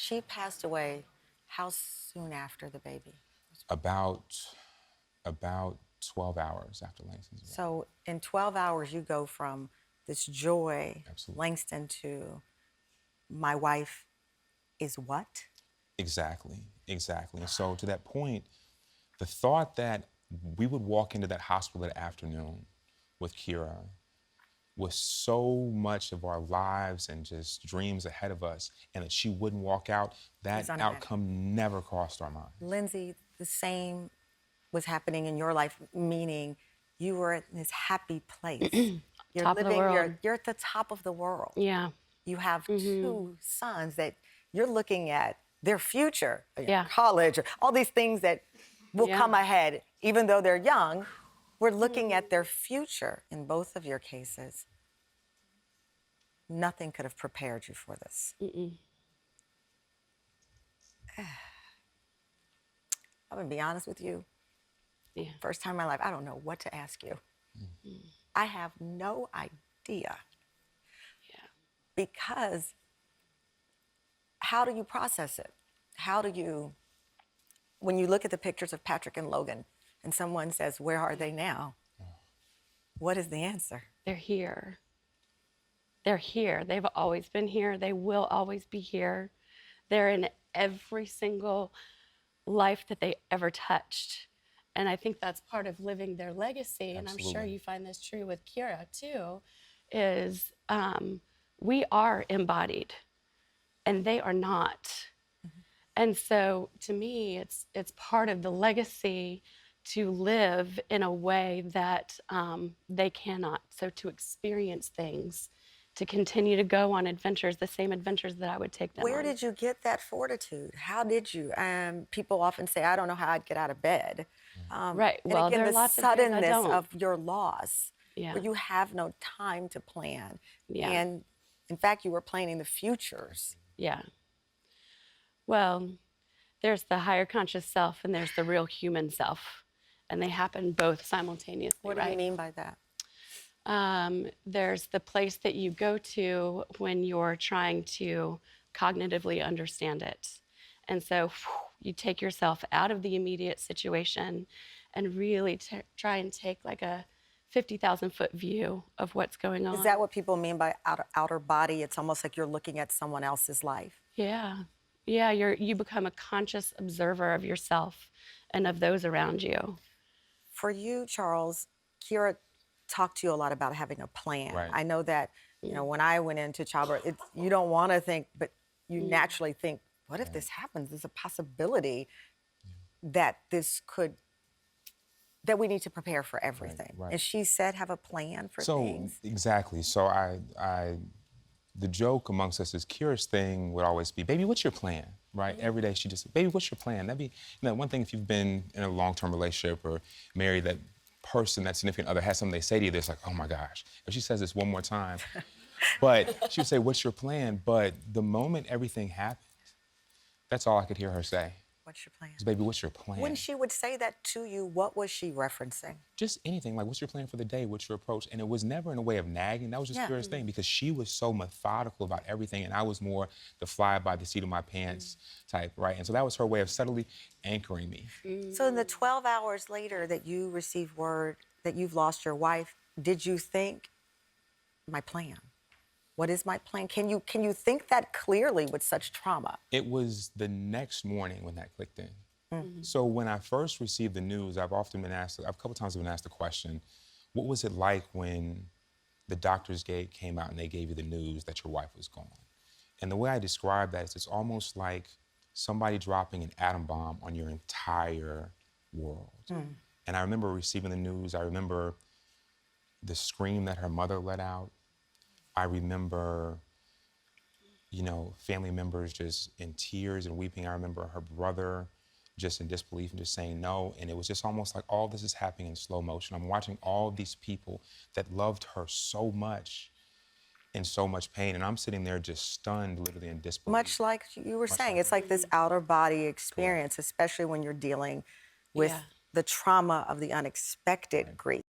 She passed away how soon after the baby? About 12 hours after Langston's arrival. So in 12 hours, you go from this joy, Absolutely. Langston, to my wife is what? Exactly. And so to that point, the thought that we would walk into that hospital that afternoon with Kira with so much of our lives and just dreams ahead of us, and that she wouldn't walk out, that outcome never crossed our minds. Lindsay, the same was happening in your life, meaning you were in this happy place. You're Top of the world. You're at the top of the world. Yeah. You have two sons that you're looking at their future, Yeah. college, or all these things that will come ahead. Even though they're young, we're looking at their future in both of your cases. Nothing could have prepared you for this. I'm gonna be honest with you. Yeah. First time in my life, I don't know what to ask you. I have no idea. Yeah. Because how do you process it? How do you, when you look at the pictures of Patrick and Logan and someone says, where are they now? What is the answer? They're here. They're here. They've always been here. They will always be here. They're in every single life that they ever touched. And I think that's part of living their legacy. And I'm sure you find this true with Kira too, is we are embodied and they are not. And so to me, it's part of the legacy to live in a way that they cannot. So to experience things, to continue to go on adventures, the same adventures that I would take them on. Where did you get that fortitude? How did you? People often say, I don't know how I'd get out of bed. Right. And Well, again, there are the lots of things I suddenness don't. of your loss, Yeah. where you have no time to plan. Yeah. And in fact, you were planning the futures. Yeah. Well, there's the higher conscious self and there's the real human self. And they happen both simultaneously, What do you mean by that? There's the place that you go to when you're trying to cognitively understand it. And so you take yourself out of the immediate situation and really try and take like a 50,000-foot view of what's going on. Is that what people mean by outer body? It's almost like you're looking at someone else's life. Yeah. Yeah, you become a conscious observer of yourself and of those around you. For you, Charles, Kira talked to you a lot about having a plan. Right. I know that, you know, when I went into childbirth, you don't want to think, but you naturally think, what if this happens? There's a possibility that this could, that we need to prepare for everything. Right. And she said, have a plan for things. Exactly. So the joke amongst us is Kira's thing would always be, baby, what's your plan? Right? Every day she just, baby, what's your plan? That'd be, you know, one thing if you've been in a long-term relationship or married, that person, that significant other has something they say to you that's like, oh my gosh. If she says this one more time, but she would say, what's your plan? But the moment everything happened, that's all I could hear her say. What's your plan? Is, baby, what's your plan? When she would say that to you, what was she referencing? Just anything, like, what's your plan for the day? What's your approach? And it was never in a way of nagging. That was just Kira's thing, because she was so methodical about everything, and I was more the fly by the seat of my pants type, right? And so that was her way of subtly anchoring me. So in the 12 hours later that you received word that you've lost your wife, did you think, my plan? What is my plan? Can you think that clearly with such trauma? It was the next morning when that clicked in. So when I first received the news, I've often been asked, a couple times I've been asked the question, what was it like when the doctor's gate came out and they gave you the news that your wife was gone? And the way I describe that is it's almost like somebody dropping an atom bomb on your entire world. And I remember receiving the news. I remember the scream that her mother let out. I remember, you know, family members just in tears and weeping. I remember her brother just in disbelief and just saying no. And it was just almost like all this is happening in slow motion. I'm watching all these people that loved her so much in so much pain. And I'm sitting there just stunned, literally in disbelief. Much like you were saying, it's like this outer body experience, especially when you're dealing with the trauma of the unexpected grief.